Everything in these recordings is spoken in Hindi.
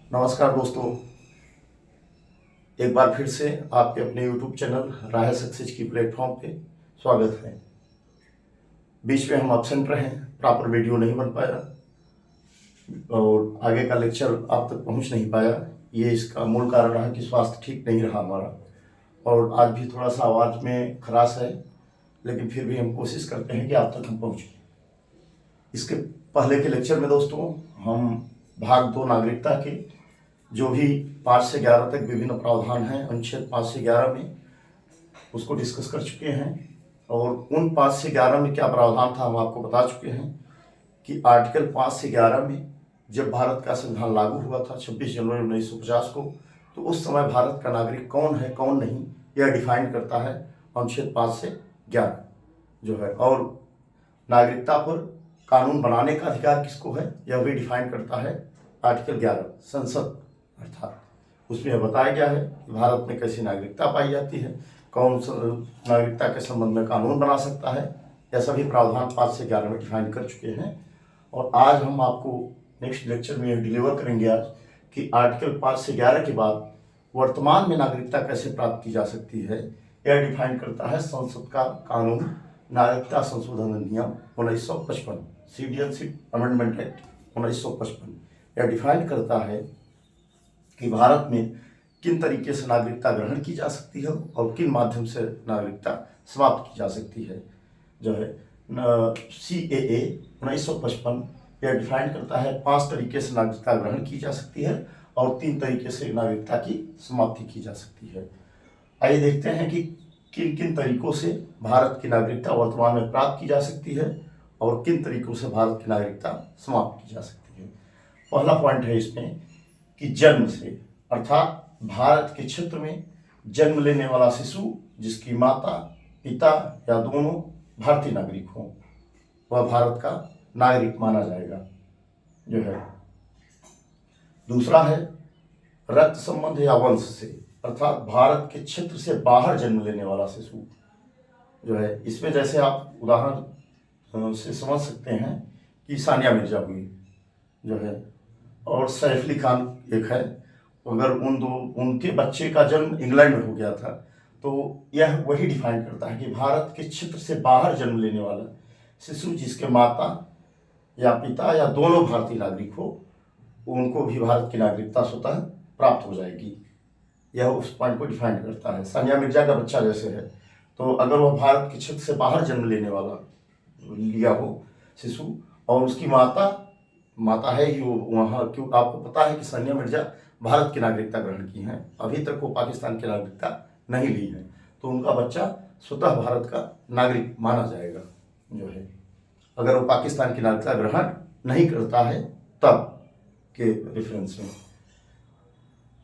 नमस्कार दोस्तों, एक बार फिर से आपके अपने यूट्यूब चैनल राह सक्सेस की प्लेटफॉर्म पे स्वागत है। बीच में हम एब्सेंट रहे, प्रॉपर वीडियो नहीं बन पाया और आगे का लेक्चर आप तक पहुंच नहीं पाया। ये इसका मूल कारण रहा कि स्वास्थ्य ठीक नहीं रहा हमारा, और आज भी थोड़ा सा आवाज़ में खराश है, लेकिन फिर भी हम कोशिश करते हैं कि आप तक हम पहुँचें। इसके पहले के लेक्चर में दोस्तों हम भाग 2 नागरिकता के जो भी 5 से 11 तक विभिन्न प्रावधान हैं अनुच्छेद 5 से 11 में, उसको डिस्कस कर चुके हैं। और उन 5 से 11 में क्या प्रावधान था हम आपको बता चुके हैं कि आर्टिकल 5 से 11 में जब भारत का संविधान लागू हुआ था 26 जनवरी 1950 को, तो उस समय भारत का नागरिक कौन है कौन नहीं यह डिफाइन करता है अनुच्छेद 5 से 11 जो है। और नागरिकता पर कानून बनाने का अधिकार किसको है यह भी डिफाइन करता है आर्टिकल 11 संसद, अर्थात उसमें बताया गया है कि भारत में कैसी नागरिकता पाई जाती है, कौन नागरिकता के संबंध में कानून बना सकता है, यह सभी प्रावधान 5 से 11 में डिफाइन कर चुके हैं। और आज हम आपको नेक्स्ट लेक्चर में डिलीवर करेंगे आज कि आर्टिकल 5 से 11 के बाद वर्तमान में नागरिकता कैसे प्राप्त की जा सकती है। यह डिफाइन करता है संसद का कानून नागरिकता संशोधन अधिनियम 1955, सिटीजनशिप अमेंडमेंट एक्ट 1955। यह डिफाइन करता है कि भारत में किन तरीके से नागरिकता ग्रहण की जा सकती है और किन माध्यम से नागरिकता समाप्त की जा सकती है जो है। CAA 1955 यह डिफाइन करता है 5 तरीके से नागरिकता ग्रहण की जा सकती है और 3 तरीके से नागरिकता की समाप्ति की जा सकती है। आइए देखते हैं कि किन किन तरीकों से भारत की नागरिकता वर्तमान में प्राप्त की जा सकती है और किन तरीकों से भारत की नागरिकता समाप्त की जा सकती है। पहला पॉइंट है इसमें कि जन्म से, अर्थात भारत के क्षेत्र में जन्म लेने वाला शिशु जिसकी माता पिता या दोनों भारतीय नागरिक हों, वह भारत का नागरिक माना जाएगा जो है। दूसरा है रक्त संबंध या वंश से, अर्थात भारत के क्षेत्र से बाहर जन्म लेने वाला शिशु जो है। इसमें जैसे आप उदाहरण से समझ सकते हैं कि सानिया मिर्जा हुई जो है और सैफ अली खान एक है। अगर उनके बच्चे का जन्म इंग्लैंड में हो गया था तो यह वही डिफाइन करता है कि भारत के क्षेत्र से बाहर जन्म लेने वाला शिशु जिसके माता या पिता या दोनों भारतीय नागरिक हो, उनको भी भारत की नागरिकता स्वतः प्राप्त हो जाएगी। यह उस पॉइंट को डिफाइन करता है। सानिया मिर्जा का बच्चा जैसे है, तो अगर वह भारत के क्षेत्र से बाहर जन्म लेने वाला लिया हो शिशु और उसकी माता है ही वो वहाँ, क्यों आपको पता है कि सानिया मिर्जा भारत की नागरिकता ग्रहण की हैं, अभी तक वो पाकिस्तान की नागरिकता नहीं ली है, तो उनका बच्चा स्वतः भारत का नागरिक माना जाएगा जो है, अगर वो पाकिस्तान की नागरिकता ग्रहण नहीं करता है तब के रेफरेंस में।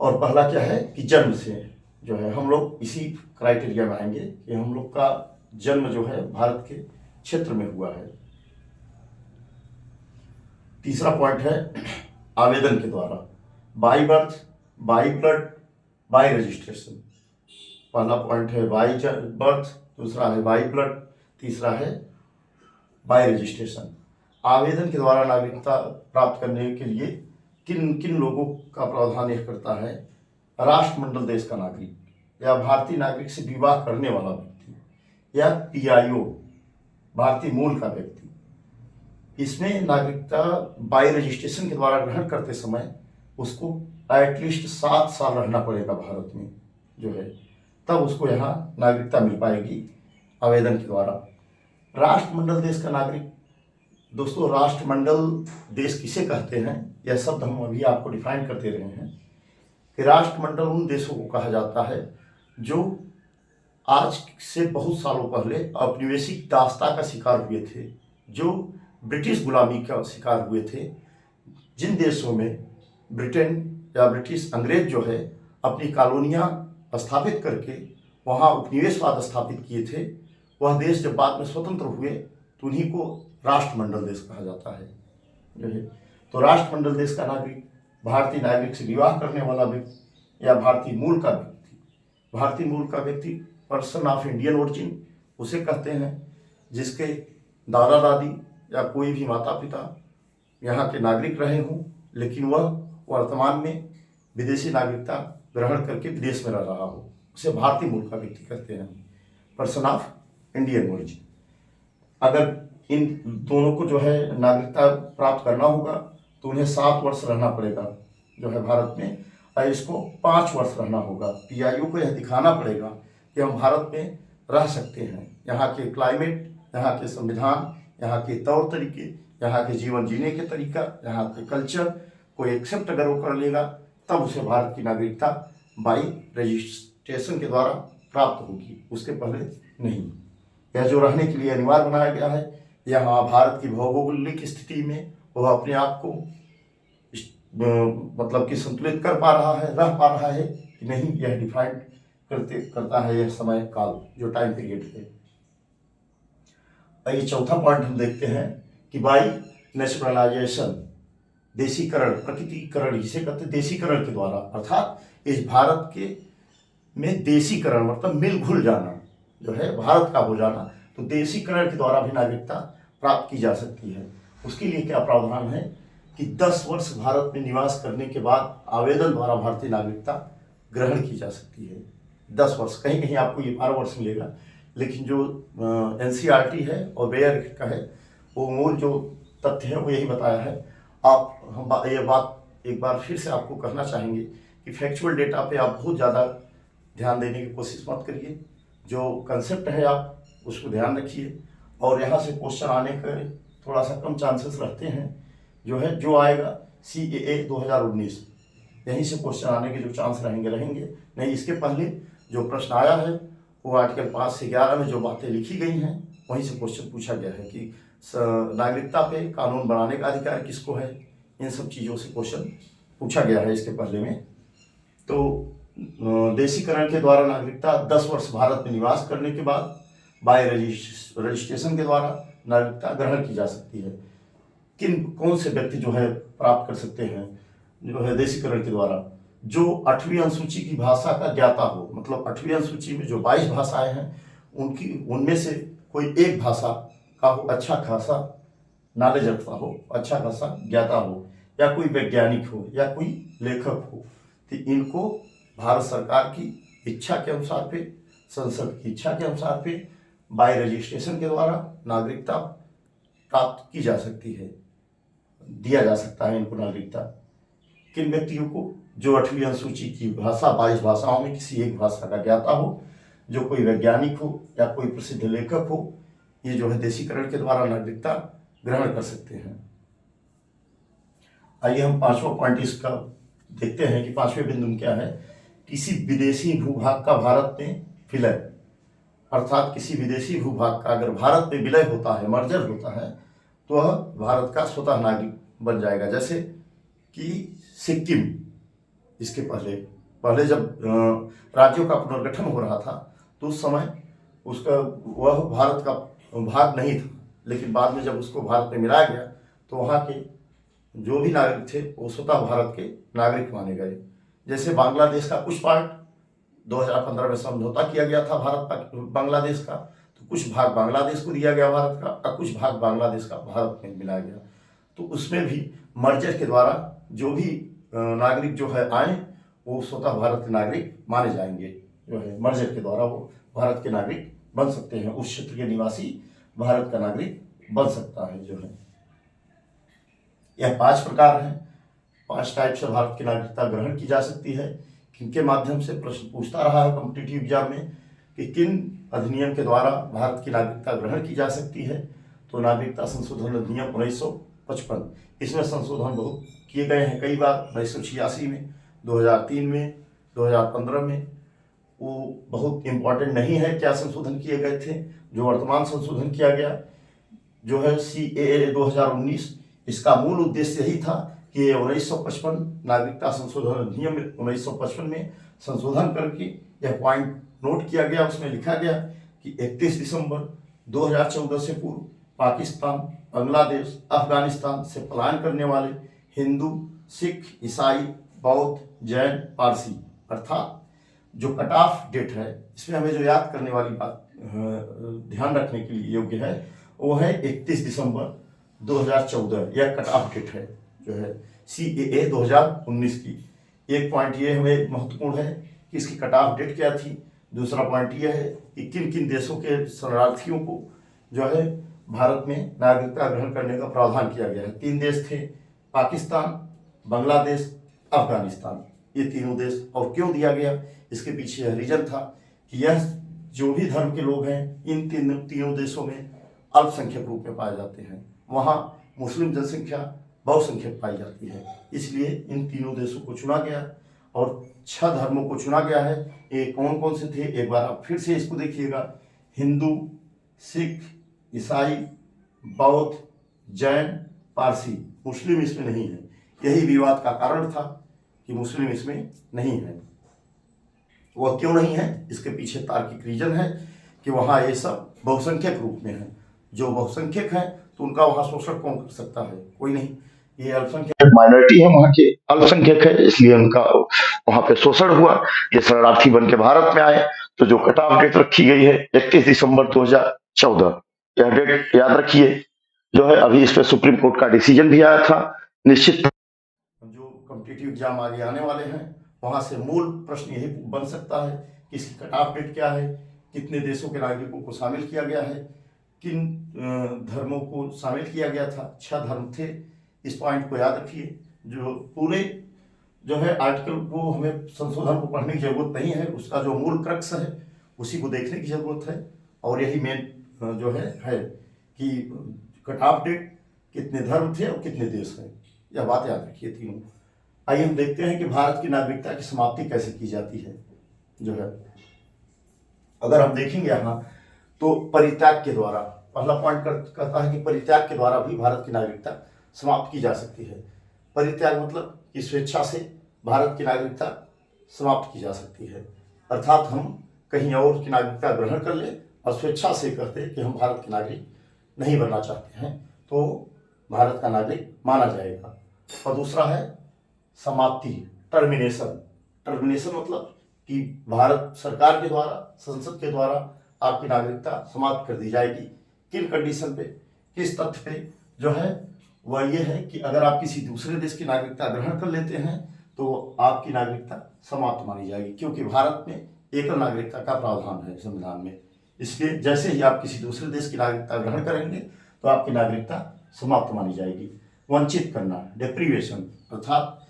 और पहला क्या है कि जन्म से जो है, हम लोग इसी क्राइटेरिया में आएंगे कि हम लोग का जन्म जो है भारत के क्षेत्र में हुआ है। तीसरा पॉइंट है आवेदन के द्वारा, by birth, by blood, by registration. पहला पॉइंट है बाई बर्थ, दूसरा है बाई ब्लड, तीसरा है बाई रजिस्ट्रेशन। आवेदन के द्वारा नागरिकता प्राप्त करने के लिए किन किन लोगों का प्रावधान यह करता है? राष्ट्रमंडल देश का नागरिक या भारतीय नागरिक से विवाह करने वाला व्यक्ति या PIO भारतीय मूल का व्यक्ति। इसमें नागरिकता बाई रजिस्ट्रेशन के द्वारा ग्रहण करते समय उसको एटलीस्ट 7 साल रहना पड़ेगा भारत में जो है, तब उसको यहाँ नागरिकता मिल पाएगी आवेदन के द्वारा। राष्ट्रमंडल देश का नागरिक, दोस्तों राष्ट्रमंडल देश किसे कहते हैं यह शब्द हम अभी आपको डिफाइन करते रहे हैं कि राष्ट्रमंडल उन देशों को कहा जाता है जो आज से बहुत सालों पहले औपनिवेशिक दासता का शिकार हुए थे, जो ब्रिटिश गुलामी का शिकार हुए थे। जिन देशों में ब्रिटेन या ब्रिटिश अंग्रेज जो है अपनी कॉलोनियाँ स्थापित करके वहाँ उपनिवेशवाद स्थापित किए थे, वह देश जब बाद में स्वतंत्र हुए तो उन्हीं को राष्ट्रमंडल देश कहा जाता है जो है। तो राष्ट्रमंडल देश का नागरिक भारतीय नागरिक से विवाह करने वाला व्यक्ति या भारतीय मूल का व्यक्ति। भारतीय मूल का व्यक्ति पर्सन ऑफ इंडियन ओरिजिन उसे कहते हैं जिसके दादा दादी या कोई भी माता पिता यहाँ के नागरिक रहे हों, लेकिन वह वर्तमान में विदेशी नागरिकता ग्रहण करके विदेश में रह रहा हो, उसे भारतीय मूल का व्यक्ति कहते हैं। Person of Indian origin. अगर इन दोनों को जो है नागरिकता प्राप्त करना होगा तो उन्हें 7 वर्ष रहना पड़ेगा जो है भारत में, और इसको 5 वर्ष रहना होगा। पीआईओ को यह दिखाना पड़ेगा कि हम भारत में रह सकते हैं, यहाँ के क्लाइमेट, यहाँ के संविधान, यहाँ के तौर तरीके, यहाँ के जीवन जीने के तरीका, यहाँ के कल्चर को एक्सेप्ट अगर वो कर लेगा तब उसे भारत की नागरिकता बाई रजिस्ट्रेशन के द्वारा प्राप्त होगी, उसके पहले नहीं। यह जो रहने के लिए अनिवार्य बनाया गया है, यहाँ भारत की भौगोलिक स्थिति में वह अपने आप को मतलब कि संतुलित कर पा रहा है, रह पा रहा है कि नहीं, यह डिफाइन करता है यह समय काल जो टाइम पीरियड है। ये चौथा पॉइंट हम देखते हैं कि बाई नेचुरलाइजेशन, देशीकरण, प्रकृतिकरण जिसे कहते हैं, देशीकरण के द्वारा, अर्थात इस भारत के में देशीकरण मतलब मिल घुल जाना जो है, भारत का हो जाना, तो देशीकरण के द्वारा भी नागरिकता प्राप्त की जा सकती है। उसके लिए क्या प्रावधान है कि 10 वर्ष भारत में निवास करने के बाद आवेदन द्वारा भारतीय नागरिकता ग्रहण की जा सकती है। 10 वर्ष, कहीं कहीं आपको ये 12 वर्ष मिलेगा, लेकिन जो एनसीईआरटी है और बेयर का है वो मूल जो तथ्य है वो यही बताया है। हम ये बात एक बार फिर से आपको कहना चाहेंगे कि फैक्चुअल डेटा पे आप बहुत ज़्यादा ध्यान देने की कोशिश मत करिए, जो कंसेप्ट है आप उसको ध्यान रखिए, और यहाँ से क्वेश्चन आने के थोड़ा सा कम चांसेस रहते हैं जो है, जो आएगा CAA 2019, यहीं से क्वेश्चन आने के जो चांस रहेंगे नहीं। इसके पहले जो प्रश्न आया है वो आर्टिकल 5 से 11 में जो बातें लिखी गई हैं वहीं से क्वेश्चन पूछा गया है कि नागरिकता पे कानून बनाने का अधिकार किसको है, इन सब चीज़ों से क्वेश्चन पूछा गया है इसके पहले में। तो देशीकरण के द्वारा नागरिकता 10 वर्ष भारत में निवास करने के बाद बाय रजिस्ट्रेशन के द्वारा नागरिकता ग्रहण की जा सकती है। कौन से व्यक्ति जो है प्राप्त कर सकते हैं जो है देशीकरण के द्वारा? जो 8वीं अनुसूची की भाषा का ज्ञाता हो, मतलब 8वीं अनुसूची में जो 22 भाषाएं हैं उनमें से कोई एक भाषा का हो, अच्छा खासा नॉलेज रखता हो, अच्छा खासा ज्ञाता हो, या कोई वैज्ञानिक हो, या कोई लेखक हो, तो इनको भारत सरकार की इच्छा के अनुसार पे, संसद की इच्छा के अनुसार पे बाय रजिस्ट्रेशन के द्वारा नागरिकता प्राप्त की जा सकती है, दिया जा सकता है इनको नागरिकता। किन व्यक्तियों को? जो 8वीं अनुसूची की भाषा 22 भाषाओं में किसी एक भाषा का ज्ञाता हो, जो कोई वैज्ञानिक हो या कोई प्रसिद्ध लेखक हो, ये जो है देशीकरण के द्वारा नागरिकता ग्रहण कर सकते हैं। आइए हम 5वां पॉइंट इसका देखते हैं कि 5वें बिंदु में क्या है। किसी विदेशी भूभाग का भारत में विलय, अर्थात किसी विदेशी भूभाग का अगर भारत में विलय होता है, मर्जर होता है, तो वह भारत का स्वतः नागरिक बन जाएगा। जैसे कि सिक्किम, इसके पहले जब राज्यों का पुनर्गठन हो रहा था तो उस समय उसका वह भारत का भाग नहीं था, लेकिन बाद में जब उसको भारत में मिलाया गया तो वहाँ के जो भी नागरिक थे वो स्वतः भारत के नागरिक माने गए। जैसे बांग्लादेश का कुछ पार्ट 2015 में समझौता किया गया था भारत बांग्लादेश का, तो कुछ भाग बांग्लादेश को दिया गया भारत का, और कुछ भाग बांग्लादेश का भारत में मिलाया गया। तो उसमें भी मर्जर के द्वारा जो भी नागरिक जो है आए वो स्वतः भारत के नागरिक माने जाएंगे, जो है मर्जर के द्वारा वो भारत के नागरिक बन सकते हैं, उस क्षेत्र के निवासी भारत का नागरिक बन सकता है जो है। यह 5 प्रकार हैं, 5 टाइप से भारत की नागरिकता ग्रहण की जा सकती है। किनके माध्यम से? प्रश्न पूछता रहा है कॉम्पिटिटिव एग्जाम में कि किन अधिनियम के द्वारा भारत की नागरिकता ग्रहण की जा सकती है। तो नागरिकता संशोधन अधिनियम 1955, इसमें संशोधन बहुत किए गए हैं कई बार, 1986 में, 2003 में, 2015 में। वो बहुत इम्पोर्टेंट नहीं है क्या संशोधन किए गए थे। जो वर्तमान संशोधन किया गया जो है CAA 2019, इसका मूल उद्देश्य यही था कि 1955 नागरिकता संशोधन अधिनियम 1955 में संशोधन करके यह पॉइंट नोट किया गया, उसमें लिखा गया कि 31 दिसंबर 2014 से पूर्व पाकिस्तान, बांग्लादेश, अफगानिस्तान से पलायन करने वाले हिंदू, सिख, ईसाई, बौद्ध, जैन, पारसी, अर्थात जो कट ऑफ डेट है, इसमें हमें जो याद करने वाली बात ध्यान रखने के लिए योग्य है वो है 31 दिसंबर 2014, यह कट ऑफ डेट है जो है CAA 2019 की। एक पॉइंट ये हमें महत्वपूर्ण है कि इसकी कट ऑफ डेट क्या थी। दूसरा पॉइंट ये है कि किन किन देशों के शरणार्थियों को जो है भारत में नागरिकता ग्रहण करने का प्रावधान किया गया है। 3 देश थे, पाकिस्तान, बांग्लादेश, अफगानिस्तान। ये तीनों देश। और क्यों दिया गया, इसके पीछे यह रीजन था कि यह जो भी धर्म के लोग हैं इन तीनों देशों में अल्पसंख्यक रूप में पाए जाते हैं। वहाँ मुस्लिम जनसंख्या बहुसंख्यक पाई जाती है, इसलिए इन तीनों देशों को चुना गया और 6 धर्मों को चुना गया है। ये कौन कौन से थे, एक बार आप फिर से इसको देखिएगा। हिंदू, सिख, ईसाई, बौद्ध, जैन, पारसी। मुस्लिम इसमें नहीं है। यही विवाद का कारण था कि मुस्लिम इसमें नहीं है। वह क्यों नहीं है, इसके पीछे तार्किक रीजन है कि वहाँ ये सब बहुसंख्यक रूप में है। जो बहुसंख्यक है तो उनका वहाँ शोषण कौन कर सकता है, कोई नहीं। ये अल्पसंख्यक माइनॉरिटी है, वहाँ के अल्पसंख्यक है, इसलिए उनका वहाँ पे शोषण हुआ। ये शरणार्थी बन के भारत में आए। तो जो कट ऑफ डेट रखी गई है 31 दिसंबर 2014, यह डेट याद रखिए। जो है अभी इस पे सुप्रीम कोर्ट का डिसीजन भी आया था। निश्चित जो कॉम्पिटिटिव एग्जाम आगे आने वाले हैं वहाँ से मूल प्रश्न यही बन सकता है कि इसकी कट ऑफ डेट क्या है, कितने देशों के नागरिकों को शामिल किया गया है, किन धर्मों को शामिल किया गया था। 6 धर्म थे। इस पॉइंट को याद रखिए। जो पूरे जो है आर्टिकल को हमें संशोधन को पढ़ने की जरूरत नहीं है, उसका जो मूल क्रक्स है उसी को देखने की जरूरत है। और यही मेन जो है कि कट ऑफ डेट, कितने धर्म थे और कितने देश हैं, यह बात याद रखिए तीनों। आइए हम देखते हैं कि भारत की नागरिकता की समाप्ति कैसे की जाती है। जो है अगर हम देखेंगे यहाँ तो परित्याग के द्वारा, पहला पॉइंट कहता है कि परित्याग के द्वारा भी भारत की नागरिकता समाप्त की जा सकती है। परित्याग मतलब कि स्वेच्छा से भारत की नागरिकता समाप्त की जा सकती है, अर्थात हम कहीं और की नागरिकता ग्रहण कर ले और स्वेच्छा से कहते कि हम भारत के नागरिक नहीं बनना चाहते हैं तो भारत का नागरिक माना जाएगा। और दूसरा है समाप्ति, टर्मिनेशन। टर्मिनेशन मतलब कि भारत सरकार के द्वारा, संसद के द्वारा आपकी नागरिकता समाप्त कर दी जाएगी। किन कंडीशन पे, किस तथ्य पे जो है वह ये है कि अगर आप किसी दूसरे देश की नागरिकता ग्रहण कर लेते हैं तो आपकी नागरिकता समाप्त मानी जाएगी, क्योंकि भारत में एकल नागरिकता का प्रावधान है संविधान में। इसलिए जैसे ही आप किसी दूसरे देश की नागरिकता ग्रहण करेंगे तो आपकी नागरिकता समाप्त मानी जाएगी। वंचित करना, डिप्रीवेशन, अर्थात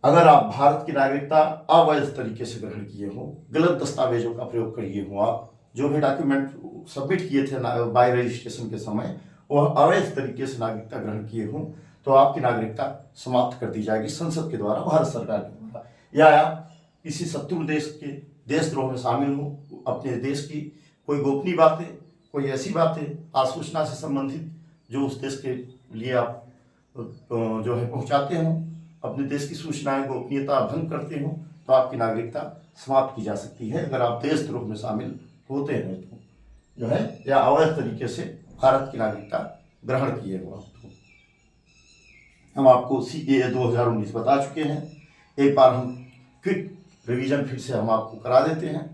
अगर आप भारत की नागरिकता अवैध तरीके से ग्रहण किए हो, गलत दस्तावेजों का प्रयोग किए हो, आप जो भी डॉक्यूमेंट सबमिट किए थे बाय रजिस्ट्रेशन के समय वह अवैध तरीके से नागरिकता ग्रहण किए हो तो आपकी नागरिकता समाप्त कर दी जाएगी संसद के द्वारा, भारत सरकार के द्वारा। या आप किसी शत्रु देश के देशद्रोह में शामिल हो, अपने देश की कोई गोपनीय बातें, कोई ऐसी बातें आसूचना से संबंधित जो उस देश के लिए आप जो है पहुंचाते हो, अपने देश की सूचनाएं गोपनीयता भंग करते हो तो आपकी नागरिकता समाप्त की जा सकती है अगर आप देशद्रोह में शामिल होते हैं तो जो है, या अवैध तरीके से भारत की नागरिकता ग्रहण किए हो आप तो। हम आपको CAA 2019 बता चुके हैं, एक बार हम क्विक रिवीजन फिर से हम आपको करा देते हैं।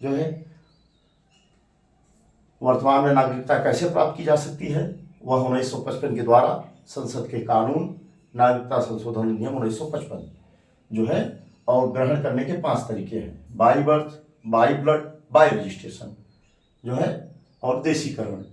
जो है वर्तमान में नागरिकता कैसे प्राप्त की जा सकती है, वह 1955 के द्वारा संसद के कानून नागरिकता संशोधन नियम 1955 जो है, और ग्रहण करने के 5 तरीके हैं, by birth, by blood, by registration जो है, और देशीकरण,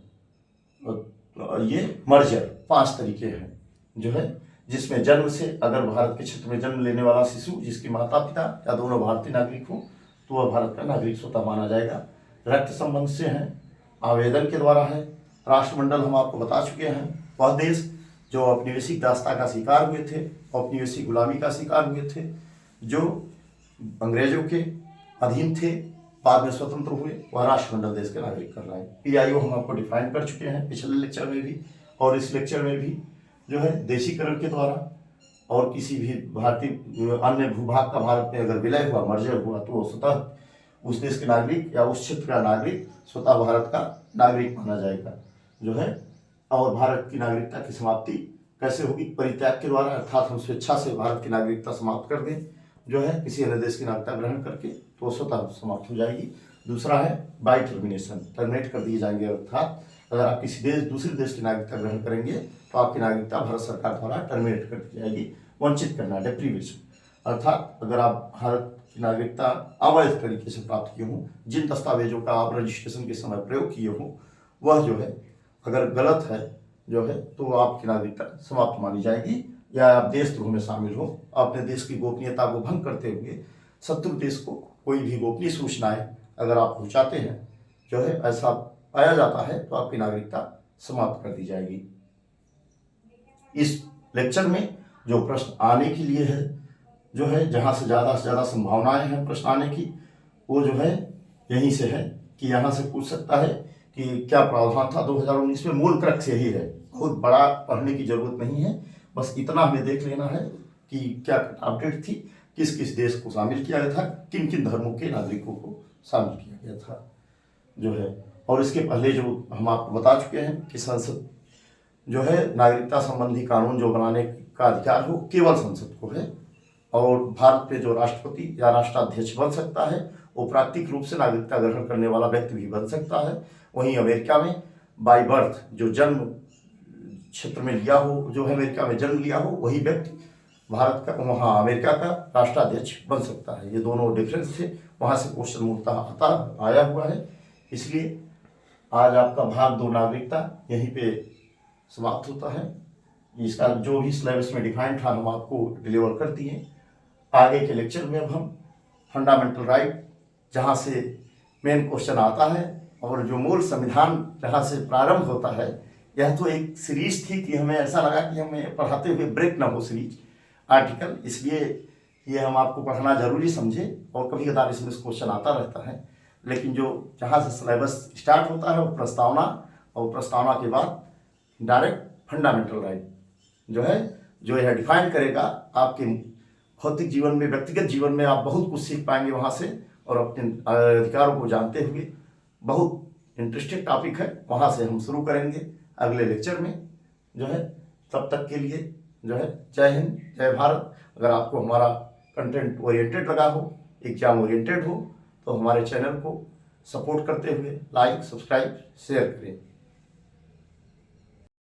ये मर्जर, 5 तरीके हैं जो है, जिसमें जन्म से अगर भारत के क्षेत्र में जन्म लेने वाला शिशु जिसके माता पिता या दोनों भारतीय नागरिक हो तो वह भारत का नागरिक स्वतः माना जाएगा। रक्त संबंध से है, आवेदन के द्वारा है, राष्ट्रमंडल हम आपको बता चुके हैं, वह देश जो औपनिवेशिक दासता का शिकार हुए थे, औपनिवेशिक गुलामी का शिकार हुए थे, जो अंग्रेजों के अधीन थे, बाद में स्वतंत्र हुए, वह राष्ट्रमंडल देश के नागरिक कर रहा है। PIO हम आपको डिफाइन कर चुके हैं पिछले लेक्चर में भी और इस लेक्चर में भी जो है, देशीकरण के द्वारा और किसी भी भारतीय अन्य भूभाग का भारत में अगर विलय हुआ, मर्जर हुआ तो स्वतः उस देश के नागरिक या उस क्षेत्र का नागरिक स्वतः भारत का नागरिक माना जाएगा जो है। और भारत की नागरिकता की समाप्ति कैसे होगी, परित्याग के द्वारा, अर्थात हम स्वेच्छा से भारत की नागरिकता समाप्त कर दें जो है, किसी अन्य देश की नागरिकता ग्रहण करके तो स्वतः समाप्त हो जाएगी। दूसरा है बाई टर्मिनेशन, टर्मिनेट कर दिए जाएंगे, अर्थात अगर आप किसी दूसरे देश की नागरिकता ग्रहण करेंगे तो आपकी नागरिकता भारत सरकार द्वारा टर्मिनेट कर दी जाएगी, वंचित करना, डेप्रीवेशन। अर्थात अगर आप भारत की नागरिकता अवैध तरीके से प्राप्त किए हों, जिन दस्तावेजों का आप रजिस्ट्रेशन के समय प्रयोग किए हों, वह जो है अगर गलत है जो है तो आपकी नागरिकता समाप्त मानी जाएगी, या आप देशद्रोह में शामिल हो, अपने देश की गोपनीयता को भंग करते हुए शत्रु देश को कोई भी गोपनीय सूचनाएं अगर आप पहुंचाते हैं जो है, ऐसा पाया जाता है तो आपकी नागरिकता समाप्त कर दी जाएगी। इस लेक्चर में जो प्रश्न आने के लिए है जो है, जहाँ से ज़्यादा संभावनाएं हैं प्रश्न आने की, वो जो है यहीं से है कि यहाँ से पूछ सकता है कि क्या प्रावधान था 2019 में। मूल क्रक्स यही है, बहुत बड़ा पढ़ने की जरूरत नहीं है, बस इतना हमें देख लेना है कि क्या अपडेट थी, किस किस देश को शामिल किया गया था, किन किन धर्मों के नागरिकों को शामिल किया गया था जो है। और इसके पहले जो हम आपको बता चुके हैं कि संसद जो है नागरिकता संबंधी कानून जो बनाने का अधिकार हो केवल संसद को है, और भारत पे जो राष्ट्रपति या राष्ट्राध्यक्ष बन सकता है वो प्राकृतिक रूप से नागरिकता ग्रहण करने वाला व्यक्ति भी बन सकता है। वहीं अमेरिका में बाय बर्थ जो जन्म क्षेत्र में लिया हो, जो है अमेरिका में जन्म लिया हो, वही व्यक्ति भारत का वहाँ अमेरिका का राष्ट्राध्यक्ष बन सकता है। ये दोनों डिफरेंस थे, वहाँ से क्वेश्चन मूलतः आया हुआ है। इसलिए आज आपका भाग 2 नागरिकता यहीं पे समाप्त होता है। इसका जो भी सिलेबस में डिफाइंड था हम आपको डिलीवर कर दिए। आगे के लेक्चर में अब हम फंडामेंटल राइट, जहाँ से मेन क्वेश्चन आता है, और जो मूल संविधान जहाँ से प्रारंभ होता है, यह तो एक सीरीज थी कि हमें ऐसा लगा कि हमें पढ़ाते हुए ब्रेक ना हो सीरीज आर्टिकल, इसलिए ये हम आपको पढ़ना जरूरी समझे। और कभी कभार इसमें क्वेश्चन आता रहता है, लेकिन जो जहाँ से सिलेबस स्टार्ट होता है वो प्रस्तावना, और प्रस्तावना के बाद डायरेक्ट फंडामेंटल राइट जो यह डिफाइन करेगा आपके भौतिक जीवन में, व्यक्तिगत जीवन में आप बहुत कुछ सीख पाएंगे वहाँ से, और अपने अधिकारों को जानते हुए। बहुत इंटरेस्टिंग टॉपिक है, वहाँ से हम शुरू करेंगे अगले लेक्चर में जो है। तब तक के लिए जो है जय हिंद, जय भारत। अगर आपको हमारा कंटेंट ओरिएंटेड लगा हो, एग्जाम ओरिएंटेड हो, तो हमारे चैनल को सपोर्ट करते हुए लाइक, सब्सक्राइब, शेयर करें।